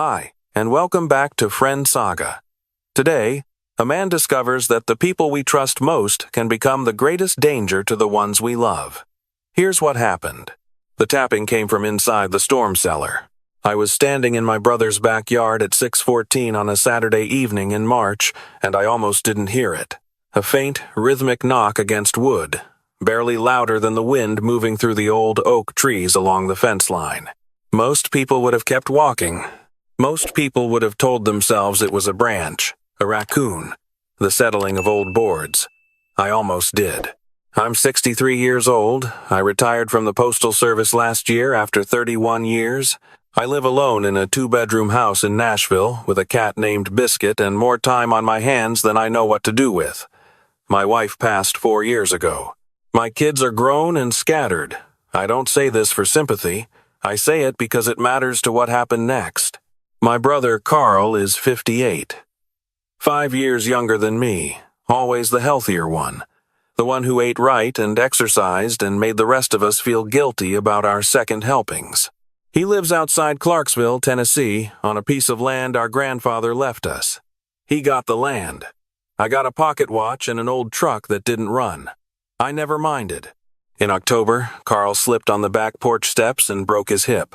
Hi, and welcome back to Friend Saga. Today, a man discovers that the people we trust most can become the greatest danger to the ones we love. Here's what happened. The tapping came from inside the storm cellar. I was standing in my brother's backyard at 6:14 on a Saturday evening in March, and I almost didn't hear it. A faint, rhythmic knock against wood, barely louder than the wind moving through the old oak trees along the fence line. Most people would have kept walking. Most people would have told themselves it was a branch, a raccoon, the settling of old boards. I almost did. I'm 63 years old. I retired from the Postal Service last year after 31 years. I live alone in a 2-bedroom house in Nashville with a cat named Biscuit and more time on my hands than I know what to do with. My wife passed 4 years ago. My kids are grown and scattered. I don't say this for sympathy. I say it because it matters to what happened next. My brother Carl is 58. 5 years younger than me, always the healthier one. The one who ate right and exercised and made the rest of us feel guilty about our second helpings. He lives outside Clarksville, Tennessee, on a piece of land our grandfather left us. He got the land. I got a pocket watch and an old truck that didn't run. I never minded. In October, Carl slipped on the back porch steps and broke his hip.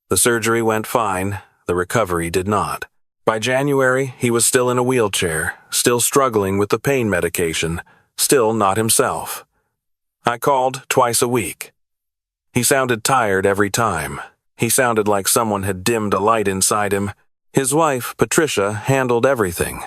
The surgery went fine. The recovery did not. By January, he was still in a wheelchair, still struggling with the pain medication, still not himself. I called twice a week. He sounded tired every time. He sounded like someone had dimmed a light inside him. His wife, Patricia, handled everything.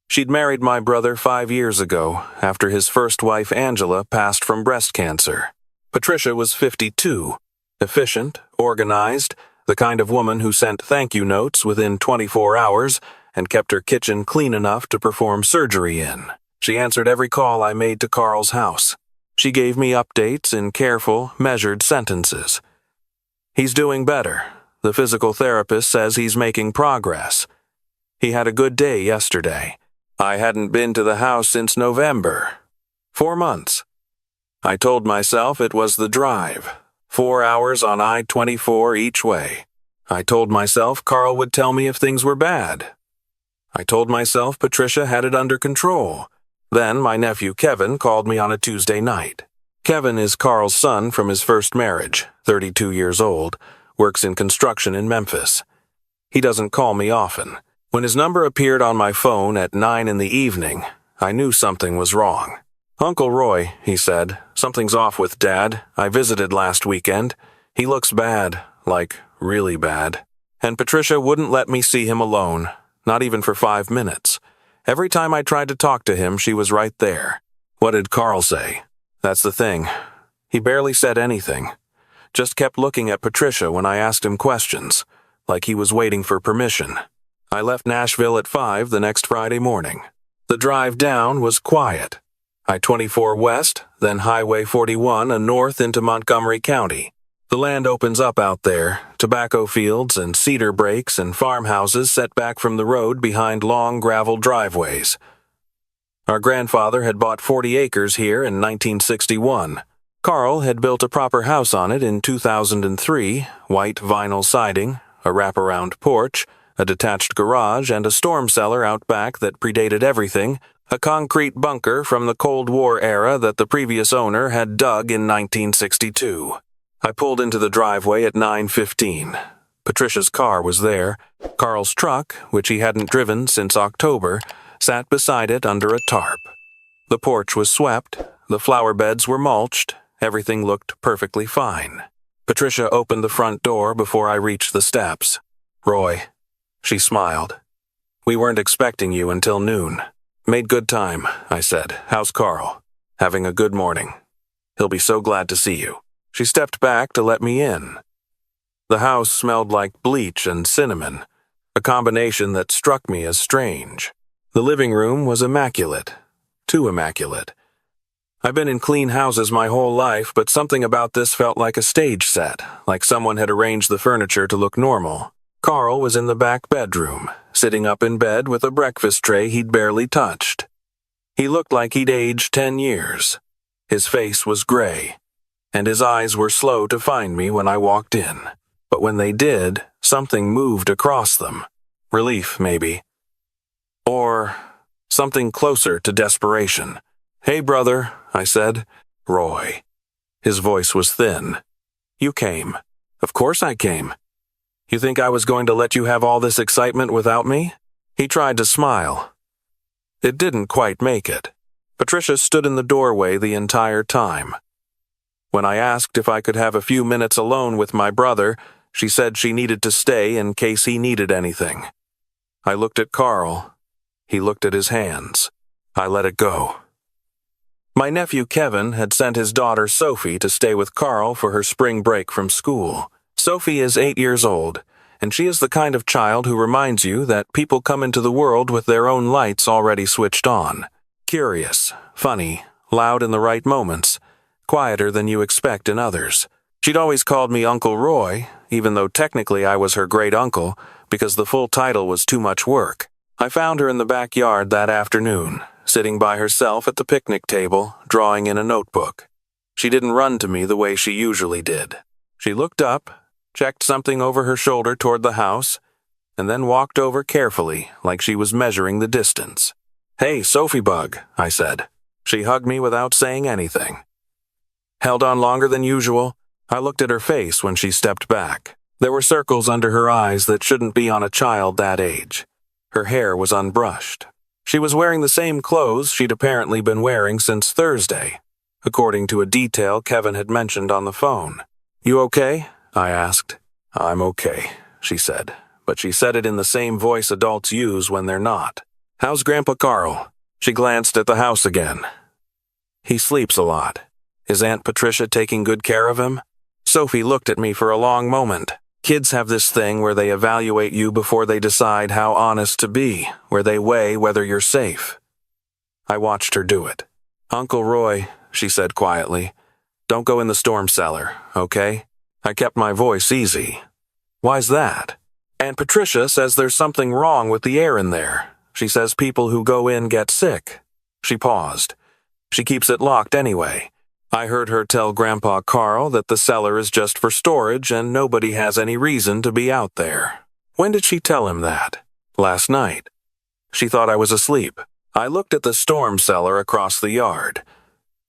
She'd married my brother 5 years ago, after his first wife, Angela, passed from breast cancer. Patricia was 52, efficient, organized, the kind of woman who sent thank you notes within 24 hours and kept her kitchen clean enough to perform surgery in. She answered every call I made to Carl's house. She gave me updates in careful, measured sentences. He's doing better. The physical therapist says he's making progress. He had a good day yesterday. I hadn't been to the house since November. 4 months. I told myself it was the drive. 4 hours on I-24 each way. I told myself Carl would tell me if things were bad. I told myself Patricia had it under control. Then my nephew Kevin called me on a Tuesday night. Kevin is Carl's son from his first marriage, 32 years old, works in construction in Memphis. He doesn't call me often. When his number appeared on my phone at 9 in the evening, I knew something was wrong. "Uncle Roy," he said, "something's off with Dad. I visited last weekend. He looks bad, like really bad." And Patricia wouldn't let me see him alone, not even for 5 minutes. Every time I tried to talk to him, she was right there. What did Carl say? That's the thing. He barely said anything. Just kept looking at Patricia when I asked him questions, like he was waiting for permission. I left Nashville at 5 the next Friday morning. The drive down was quiet. I-24 west, then Highway 41 and north into Montgomery County. The land opens up out there, tobacco fields and cedar breaks and farmhouses set back from the road behind long gravel driveways. Our grandfather had bought 40 acres here in 1961. Carl had built a proper house on it in 2003, white vinyl siding, a wraparound porch, a detached garage, and a storm cellar out back that predated everything, a concrete bunker from the Cold War era that the previous owner had dug in 1962. I pulled into the driveway at 9:15. Patricia's car was there. Carl's truck, which he hadn't driven since October, sat beside it under a tarp. The porch was swept, the flower beds were mulched, everything looked perfectly fine. Patricia opened the front door before I reached the steps. "Roy," she smiled. "We weren't expecting you until noon." "Made good time," I said. "How's Carl?" "Having a good morning. He'll be so glad to see you." She stepped back to let me in. The house smelled like bleach and cinnamon, a combination that struck me as strange. The living room was immaculate, too immaculate. I've been in clean houses my whole life, but something about this felt like a stage set, like someone had arranged the furniture to look normal. Carl was in the back bedroom, sitting up in bed with a breakfast tray he'd barely touched. He looked like he'd aged 10 years. His face was gray, and his eyes were slow to find me when I walked in. But when they did, something moved across them. Relief, maybe. Or something closer to desperation. "Hey, brother," I said. "Roy." His voice was thin. "You came." "Of course I came. You think I was going to let you have all this excitement without me?" He tried to smile. It didn't quite make it. Patricia stood in the doorway the entire time. When I asked if I could have a few minutes alone with my brother, she said she needed to stay in case he needed anything. I looked at Carl. He looked at his hands. I let it go. My nephew Kevin had sent his daughter Sophie to stay with Carl for her spring break from school. Sophie is 8 years old, and she is the kind of child who reminds you that people come into the world with their own lights already switched on. Curious, funny, loud in the right moments, quieter than you expect in others. She'd always called me Uncle Roy, even though technically I was her great-uncle, because the full title was too much work. I found her in the backyard that afternoon, sitting by herself at the picnic table, drawing in a notebook. She didn't run to me the way she usually did. She looked up, checked something over her shoulder toward the house, and then walked over carefully, like she was measuring the distance. "Hey, Sophie Bug," I said. She hugged me without saying anything. Held on longer than usual. I looked at her face when she stepped back. There were circles under her eyes that shouldn't be on a child that age. Her hair was unbrushed. She was wearing the same clothes she'd apparently been wearing since Thursday, according to a detail Kevin had mentioned on the phone. "You okay?" I asked. "I'm okay," she said, but she said it in the same voice adults use when they're not. "How's Grandpa Carl?" She glanced at the house again. "He sleeps a lot. Is Aunt Patricia taking good care of him?" Sophie looked at me for a long moment. Kids have this thing where they evaluate you before they decide how honest to be, where they weigh whether you're safe. I watched her do it. "Uncle Roy," she said quietly, "don't go in the storm cellar, okay?" I kept my voice easy. "Why's that?" "Aunt Patricia says there's something wrong with the air in there. She says people who go in get sick." She paused. "She keeps it locked anyway. I heard her tell Grandpa Carl that the cellar is just for storage and nobody has any reason to be out there." "When did she tell him that?" "Last night. She thought I was asleep." I looked at the storm cellar across the yard.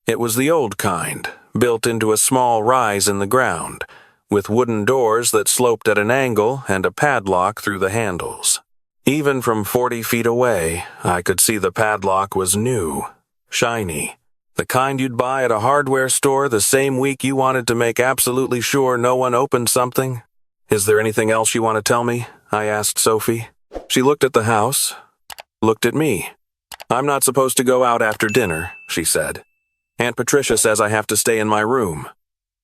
It was the old kind, built into a small rise in the ground, with wooden doors that sloped at an angle and a padlock through the handles. Even from 40 feet away, I could see the padlock was new, shiny. The kind you'd buy at a hardware store the same week you wanted to make absolutely sure no one opened something. "Is there anything else you want to tell me?" I asked Sophie. She looked at the house, looked at me. "I'm not supposed to go out after dinner," she said. "Aunt Patricia says I have to stay in my room."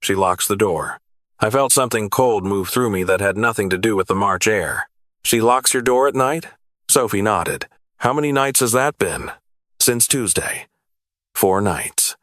She locks the door. I felt something cold move through me that had nothing to do with the March air. "She locks your door at night?" Sophie nodded. "How many nights has that been?" "Since Tuesday." 4 nights.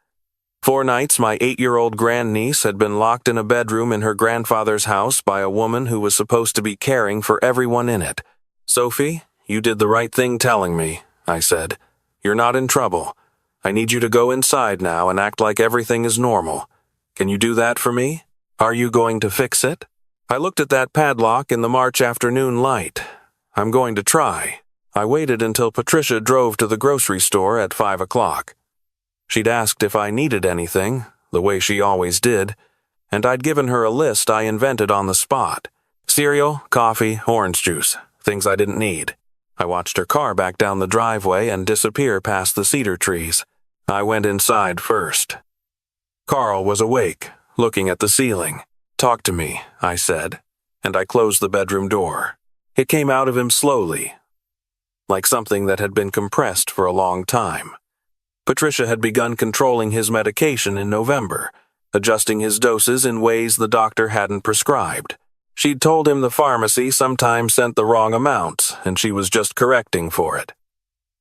4 nights my 8-year-old grandniece had been locked in a bedroom in her grandfather's house by a woman who was supposed to be caring for everyone in it. "Sophie, you did the right thing telling me," I said. "You're not in trouble. I need you to go inside now and act like everything is normal. Can you do that for me? Are you going to fix it?" I looked at that padlock in the March afternoon light. "I'm going to try." I waited until Patricia drove to the grocery store at 5 o'clock. She'd asked if I needed anything, the way she always did, and I'd given her a list I invented on the spot. Cereal, coffee, orange juice, things I didn't need. I watched her car back down the driveway and disappear past the cedar trees. I went inside first. Carl was awake, looking at the ceiling. "Talk to me," I said, and I closed the bedroom door. It came out of him slowly, like something that had been compressed for a long time. Patricia had begun controlling his medication in November, adjusting his doses in ways the doctor hadn't prescribed. She'd told him the pharmacy sometimes sent the wrong amounts, and she was just correcting for it.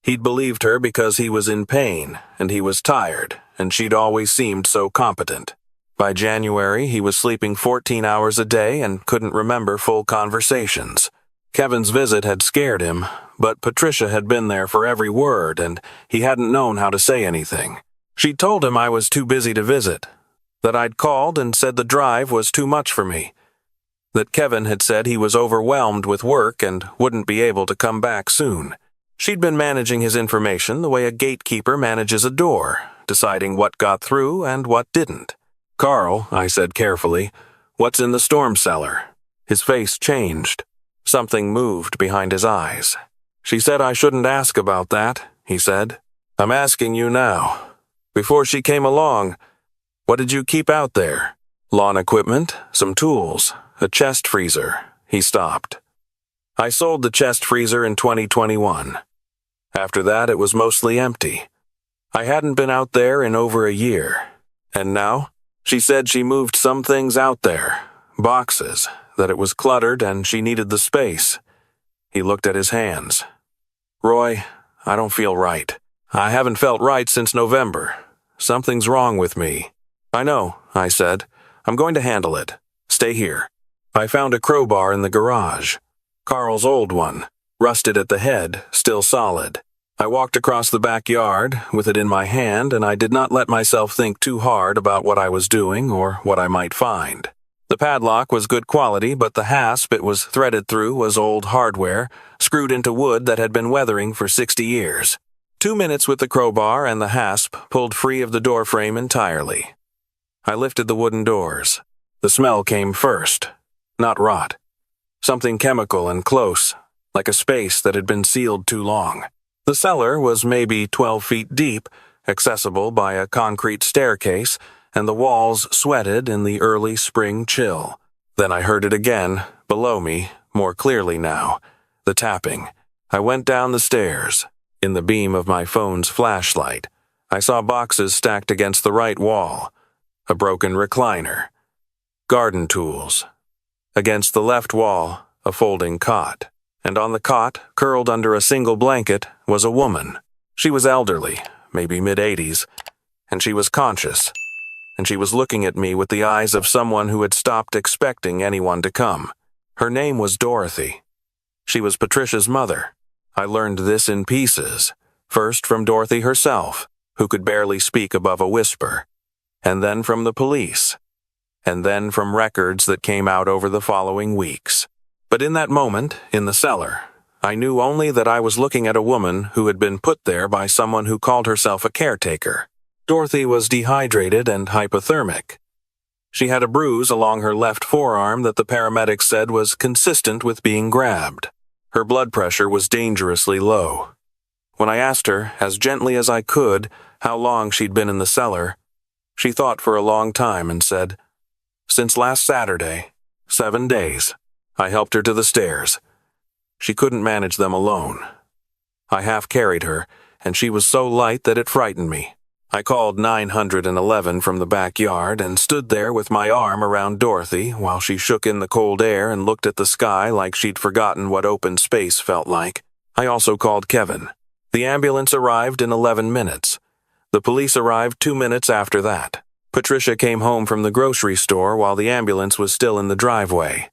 He'd believed her because he was in pain, and he was tired, and she'd always seemed so competent. By January, he was sleeping 14 hours a day and couldn't remember full conversations. Kevin's visit had scared him, but Patricia had been there for every word, and he hadn't known how to say anything. She'd told him I was too busy to visit, that I'd called and said the drive was too much for me. that Kevin had said he was overwhelmed with work and wouldn't be able to come back soon. She'd been managing his information the way a gatekeeper manages a door, deciding what got through and what didn't. "Carl," I said carefully, "what's in the storm cellar?" His face changed. Something moved behind his eyes. "She said I shouldn't ask about that," he said. "I'm asking you now. Before she came along, what did you keep out there?" "Lawn equipment, some tools, a chest freezer." He stopped. "I sold the chest freezer in 2021. After that, it was mostly empty. I hadn't been out there in over a year. And now?" She said she moved some things out there, boxes, that it was cluttered and she needed the space. He looked at his hands. "Roy, I don't feel right. I haven't felt right since November. Something's wrong with me." "I know," I said. "I'm going to handle it. Stay here." I found a crowbar in the garage. Carl's old one, rusted at the head, still solid. I walked across the backyard with it in my hand, and I did not let myself think too hard about what I was doing or what I might find. The padlock was good quality, but the hasp it was threaded through was old hardware, screwed into wood that had been weathering for 60 years. 2 minutes with the crowbar and the hasp pulled free of the door frame entirely. I lifted the wooden doors. The smell came first. Not rot. Something chemical and close, like a space that had been sealed too long. The cellar was maybe 12 feet deep, accessible by a concrete staircase, and the walls sweated in the early spring chill. Then I heard it again, below me, more clearly now. The tapping. I went down the stairs. In the beam of my phone's flashlight, I saw boxes stacked against the right wall. A broken recliner. Garden tools. Against the left wall, a folding cot. And on the cot, curled under a single blanket, was a woman. She was elderly, maybe mid-80s, and she was conscious. And she was looking at me with the eyes of someone who had stopped expecting anyone to come. Her name was Dorothy. She was Patricia's mother. I learned this in pieces, first from Dorothy herself, who could barely speak above a whisper, and then from the police, and then from records that came out over the following weeks. But in that moment, in the cellar, I knew only that I was looking at a woman who had been put there by someone who called herself a caretaker. Dorothy was dehydrated and hypothermic. She had a bruise along her left forearm that the paramedics said was consistent with being grabbed. Her blood pressure was dangerously low. When I asked her, as gently as I could, how long she'd been in the cellar, she thought for a long time and said, "Since last Saturday, 7 days. I helped her to the stairs. She couldn't manage them alone. I half-carried her, and she was so light that it frightened me. I called 911 from the backyard and stood there with my arm around Dorothy while she shook in the cold air and looked at the sky like she'd forgotten what open space felt like. I also called Kevin. The ambulance arrived in 11 minutes. The police arrived 2 minutes after that. Patricia came home from the grocery store while the ambulance was still in the driveway.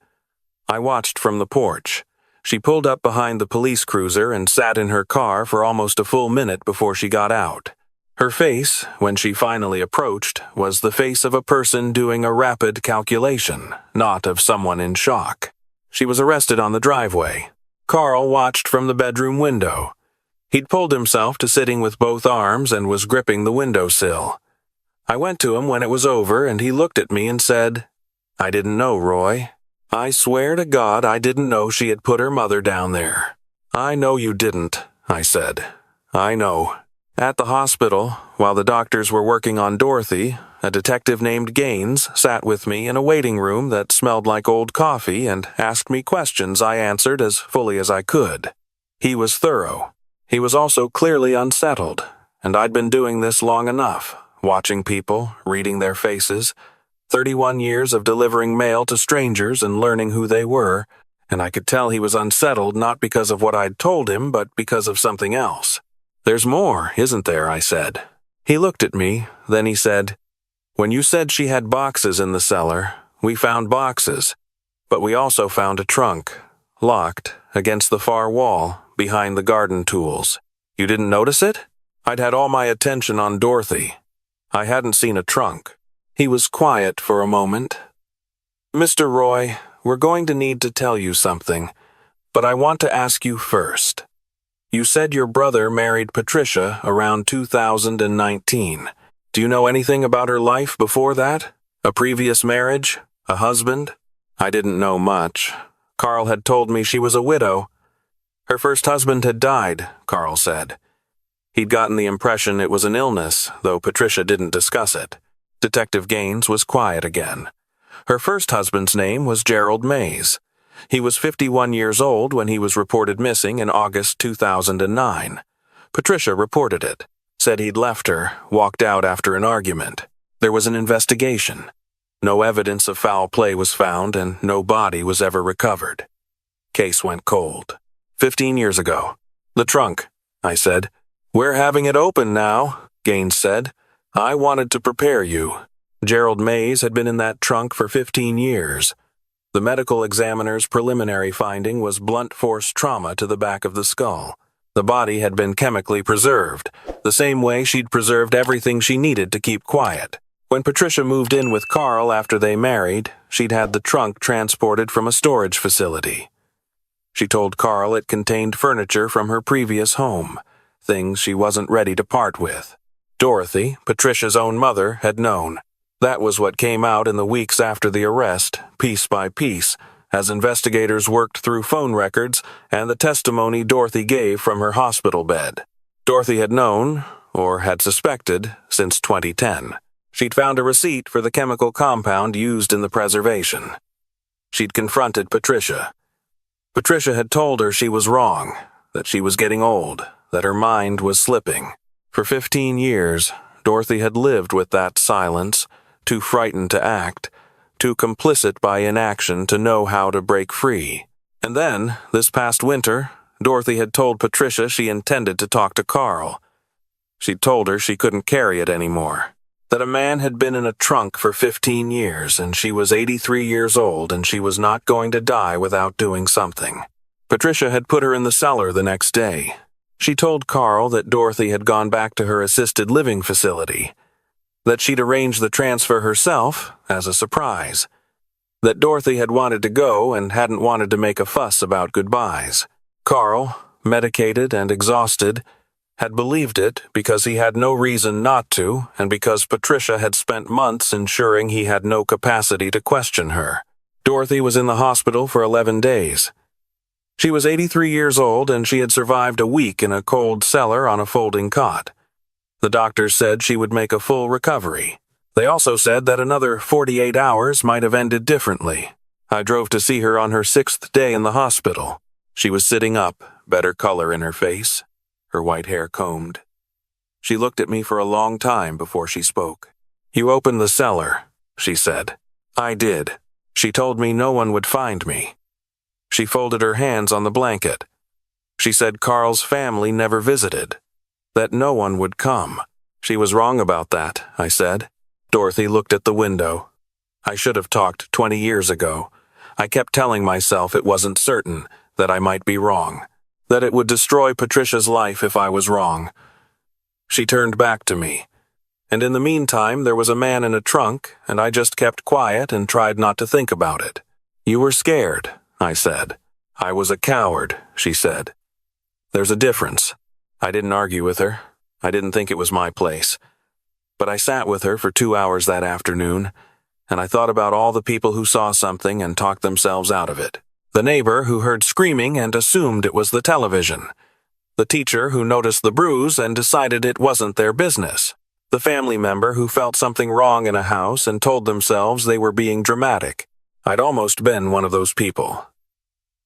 I watched from the porch. She pulled up behind the police cruiser and sat in her car for almost a full minute before she got out. Her face, when she finally approached, was the face of a person doing a rapid calculation, not of someone in shock. She was arrested on the driveway. Carl watched from the bedroom window. He'd pulled himself to sitting with both arms and was gripping the windowsill. I went to him when it was over, and he looked at me and said, "I didn't know, Roy. I swear to God I didn't know she had put her mother down there." "I know you didn't," I said. "I know." At the hospital, while the doctors were working on Dorothy, a detective named Gaines sat with me in a waiting room that smelled like old coffee and asked me questions I answered as fully as I could. He was thorough. He was also clearly unsettled, and I'd been doing this long enough, watching people, reading their faces, 31 years of delivering mail to strangers and learning who they were, and I could tell he was unsettled not because of what I'd told him, but because of something else. "There's more, isn't there?" I said. He looked at me, then he said, "When you said she had boxes in the cellar, we found boxes, but we also found a trunk, locked, against the far wall, behind the garden tools. You didn't notice it?" I'd had all my attention on Dorothy. I hadn't seen a trunk. He was quiet for a moment. "Mr. Roy, we're going to need to tell you something, but I want to ask you first. You said your brother married Patricia around 2019. Do you know anything about her life before that? A previous marriage? A husband? I didn't know much. Carl had told me she was a widow. Her first husband had died, Carl said. He'd gotten the impression it was an illness, though Patricia didn't discuss it. Detective Gaines was quiet again. Her first husband's name was Gerald Mays. He was 51 years old when he was reported missing in August 2009. Patricia reported it, said he'd left her, walked out after an argument. There was an investigation. No evidence of foul play was found and no body was ever recovered. Case went cold. 15 years ago. The trunk, I said. We're having it open now, Gaines said. I wanted to prepare you. Gerald Mays had been in that trunk for 15 years. The medical examiner's preliminary finding was blunt force trauma to the back of the skull. The body had been chemically preserved, the same way she'd preserved everything she needed to keep quiet. When Patricia moved in with Carl after they married, she'd had the trunk transported from a storage facility. She told Carl it contained furniture from her previous home, things she wasn't ready to part with. Dorothy, Patricia's own mother, had known. That was what came out in the weeks after the arrest, piece by piece, as investigators worked through phone records and the testimony Dorothy gave from her hospital bed. Dorothy had known, or had suspected, since 2010. She'd found a receipt for the chemical compound used in the preservation. She'd confronted Patricia. Patricia had told her she was wrong, that she was getting old, that her mind was slipping. For 15 years, Dorothy had lived with that silence, too frightened to act, too complicit by inaction to know how to break free. And then, this past winter, Dorothy had told Patricia she intended to talk to Carl. She'd told her she couldn't carry it anymore, that a man had been in a trunk for 15 years and she was 83 years old and she was not going to die without doing something. Patricia had put her in the cellar the next day. She told Carl that Dorothy had gone back to her assisted living facility, that she'd arranged the transfer herself as a surprise, that Dorothy had wanted to go and hadn't wanted to make a fuss about goodbyes. Carl, medicated and exhausted, had believed it because he had no reason not to and because Patricia had spent months ensuring he had no capacity to question her. Dorothy was in the hospital for 11 days. She was 83 years old and she had survived a week in a cold cellar on a folding cot. The doctors said she would make a full recovery. They also said that another 48 hours might have ended differently. I drove to see her on her 6th day in the hospital. She was sitting up, better color in her face, her white hair combed. She looked at me for a long time before she spoke. "You opened the cellar," she said. "I did. She told me no one would find me." She folded her hands on the blanket. She said Carl's family never visited, that no one would come. She was wrong about that, I said. Dorothy looked at the window. I should have talked 20 years ago. I kept telling myself it wasn't certain, that I might be wrong, that it would destroy Patricia's life if I was wrong. She turned back to me. And in the meantime, there was a man in a trunk, and I just kept quiet and tried not to think about it. "You were scared," I said. "I was a coward," she said. There's a difference. I didn't argue with her. I didn't think it was my place. But I sat with her for 2 hours that afternoon, and I thought about all the people who saw something and talked themselves out of it. The neighbor who heard screaming and assumed it was the television. The teacher who noticed the bruise and decided it wasn't their business. The family member who felt something wrong in a house and told themselves they were being dramatic. I'd almost been one of those people.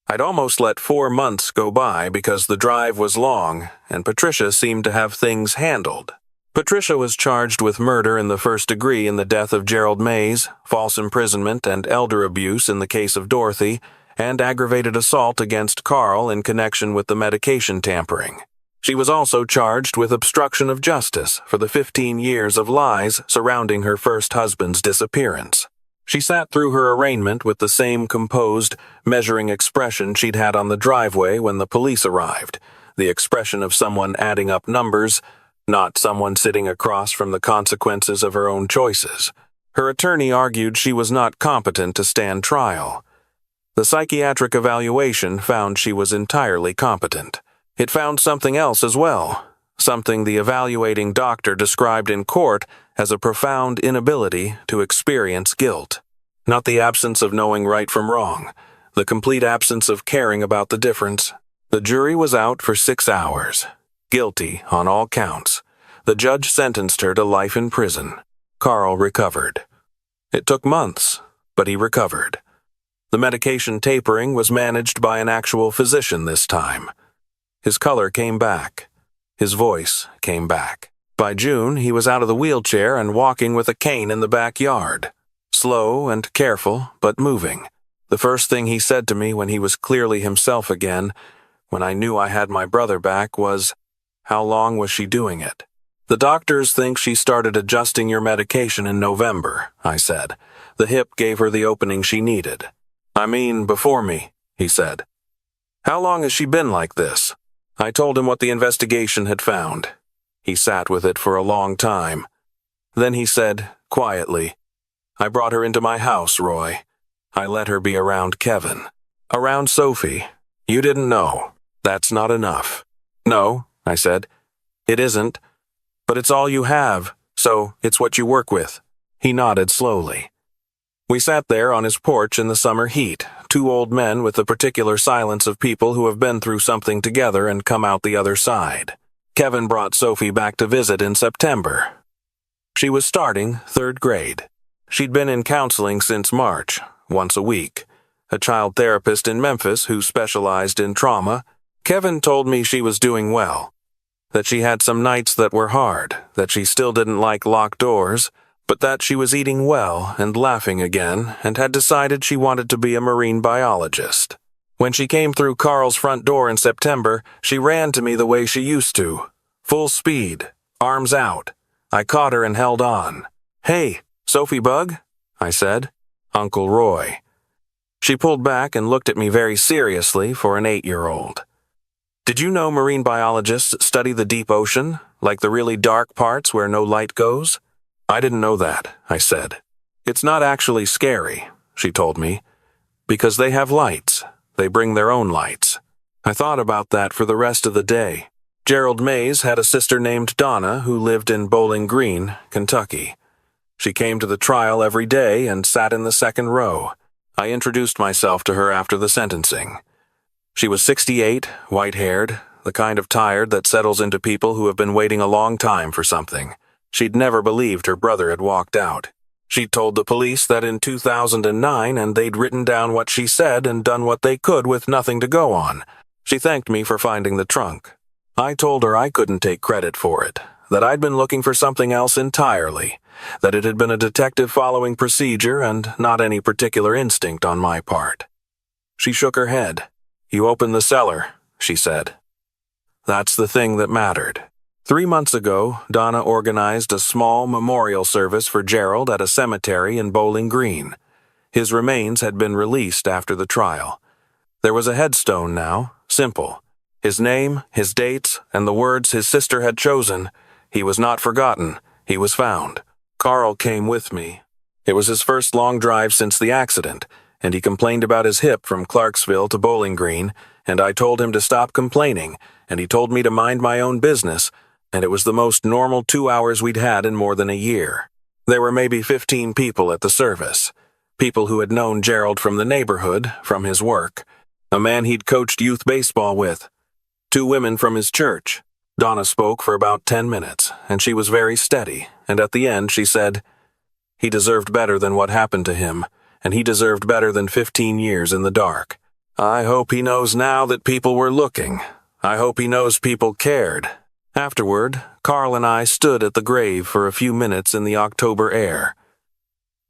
I'd almost let 4 months go by because the drive was long and Patricia seemed to have things handled. Patricia was charged with murder in the first degree in the death of Gerald Mays, false imprisonment and elder abuse in the case of Dorothy, and aggravated assault against Carl in connection with the medication tampering. She was also charged with obstruction of justice for the 15 years of lies surrounding her first husband's disappearance. She sat through her arraignment with the same composed, measuring expression she'd had on the driveway when the police arrived, the expression of someone adding up numbers, not someone sitting across from the consequences of her own choices. Her attorney argued she was not competent to stand trial. The psychiatric evaluation found she was entirely competent. It found something else as well, something the evaluating doctor described in court as a profound inability to experience guilt. Not the absence of knowing right from wrong, the complete absence of caring about the difference. The jury was out for 6 hours. Guilty on all counts. The judge sentenced her to life in prison. Carl recovered. It took months, but he recovered. The medication tapering was managed by an actual physician this time. His color came back. His voice came back. By June, he was out of the wheelchair and walking with a cane in the backyard. Slow and careful, but moving. The first thing he said to me when he was clearly himself again, when I knew I had my brother back, was, "How long was she doing it?" "The doctors think she started adjusting your medication in November," I said. "The hip gave her the opening she needed." "I mean, before me," he said. "How long has she been like this?" I told him what the investigation had found. He sat with it for a long time. Then he said, quietly, "I brought her into my house, Roy. I let her be around Kevin. Around Sophie. You didn't know. That's not enough." "No," I said. "It isn't. But it's all you have, so it's what you work with." He nodded slowly. We sat there on his porch in the summer heat, two old men with the particular silence of people who have been through something together and come out the other side. Kevin brought Sophie back to visit in September. She was starting 3rd grade. She'd been in counseling since March, once a week. A child therapist in Memphis who specialized in trauma. Kevin told me she was doing well, that she had some nights that were hard, that she still didn't like locked doors, but that she was eating well and laughing again and had decided she wanted to be a marine biologist. When she came through Carl's front door in September, she ran to me the way she used to. Full speed, arms out. I caught her and held on. "Hey, Sophie Bug?" I said. "Uncle Roy." She pulled back and looked at me very seriously for an 8-year-old. "Did you know marine biologists study the deep ocean, like the really dark parts where no light goes?" "I didn't know that," I said. "It's not actually scary," she told me, "because they have lights. They bring their own lights." I thought about that for the rest of the day. Gerald Mays had a sister named Donna who lived in Bowling Green, Kentucky. She came to the trial every day and sat in the 2nd row. I introduced myself to her after the sentencing. She was 68, white-haired, the kind of tired that settles into people who have been waiting a long time for something. She'd never believed her brother had walked out. She'd told the police that in 2009 and they'd written down what she said and done what they could with nothing to go on. She thanked me for finding the trunk. I told her I couldn't take credit for it, that I'd been looking for something else entirely, that it had been a detective following procedure and not any particular instinct on my part. She shook her head. "You opened the cellar," she said. That's the thing that mattered. 3 months ago, Donna organized a small memorial service for Gerald at a cemetery in Bowling Green. His remains had been released after the trial. There was a headstone now, simple. His name, his dates, and the words his sister had chosen. He was not forgotten. He was found. Carl came with me. It was his first long drive since the accident, and he complained about his hip from Clarksville to Bowling Green, and I told him to stop complaining, and he told me to mind my own business, and it was the most normal 2 hours we'd had in more than a year. There were maybe 15 people at the service. People who had known Gerald from the neighborhood, from his work. A man he'd coached youth baseball with. 2 women from his church. Donna spoke for about 10 minutes, and she was very steady, and at the end she said, "He deserved better than what happened to him, and he deserved better than 15 years in the dark. I hope he knows now that people were looking. I hope he knows people cared." Afterward, Carl and I stood at the grave for a few minutes in the October air.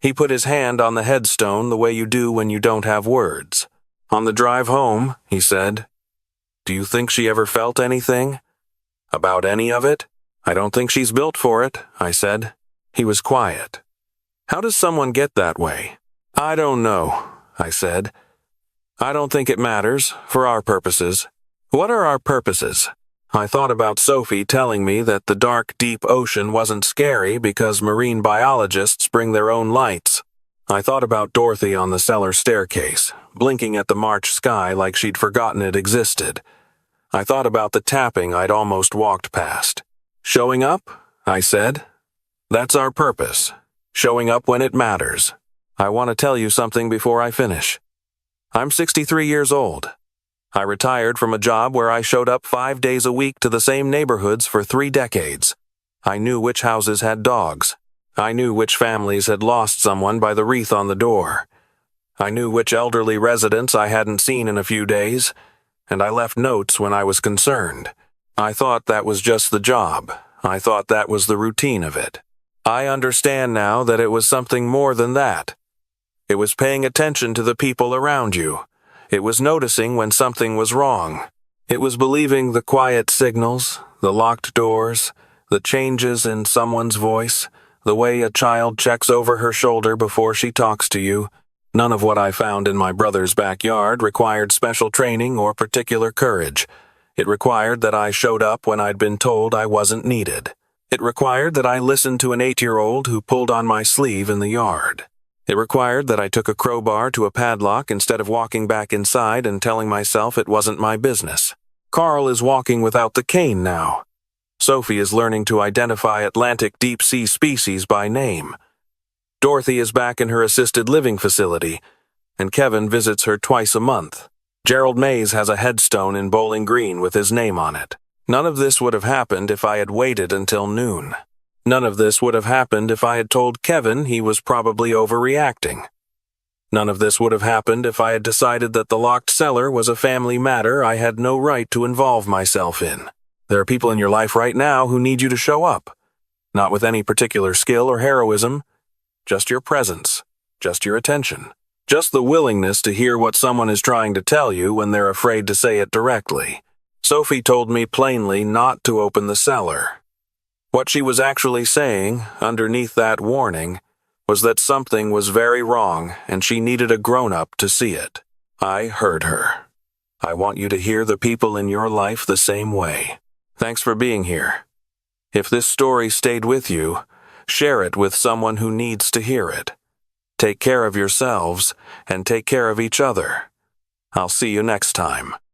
He put his hand on the headstone the way you do when you don't have words. "On the drive home," he said, "do you think she ever felt anything? About any of it?" "I don't think she's built for it," I said. He was quiet. "How does someone get that way?" "I don't know," I said. "I don't think it matters, for our purposes." "What are our purposes?" I thought about Sophie telling me that the dark, deep ocean wasn't scary because marine biologists bring their own lights. I thought about Dorothy on the cellar staircase, blinking at the March sky like she'd forgotten it existed. I thought about the tapping I'd almost walked past. Showing up, I said. That's our purpose. Showing up when it matters. I want to tell you something before I finish. I'm 63 years old. I retired from a job where I showed up 5 days a week to the same neighborhoods for 3 decades. I knew which houses had dogs. I knew which families had lost someone by the wreath on the door. I knew which elderly residents I hadn't seen in a few days, and I left notes when I was concerned. I thought that was just the job. I thought that was the routine of it. I understand now that it was something more than that. It was paying attention to the people around you. It was noticing when something was wrong. It was believing the quiet signals, the locked doors, the changes in someone's voice, the way a child checks over her shoulder before she talks to you. None of what I found in my brother's backyard required special training or particular courage. It required that I showed up when I'd been told I wasn't needed. It required that I listened to an 8-year-old who pulled on my sleeve in the yard. It required that I took a crowbar to a padlock instead of walking back inside and telling myself it wasn't my business. Carl is walking without the cane now. Sophie is learning to identify Atlantic deep-sea species by name. Dorothy is back in her assisted living facility, and Kevin visits her twice a month. Gerald Mays has a headstone in Bowling Green with his name on it. None of this would have happened if I had waited until noon. None of this would have happened if I had told Kevin he was probably overreacting. None of this would have happened if I had decided that the locked cellar was a family matter I had no right to involve myself in. There are people in your life right now who need you to show up. Not with any particular skill or heroism, just your presence, just your attention, just the willingness to hear what someone is trying to tell you when they're afraid to say it directly. Sophie told me plainly not to open the cellar. What she was actually saying, underneath that warning, was that something was very wrong and she needed a grown-up to see it. I heard her. I want you to hear the people in your life the same way. Thanks for being here. If this story stayed with you, share it with someone who needs to hear it. Take care of yourselves and take care of each other. I'll see you next time.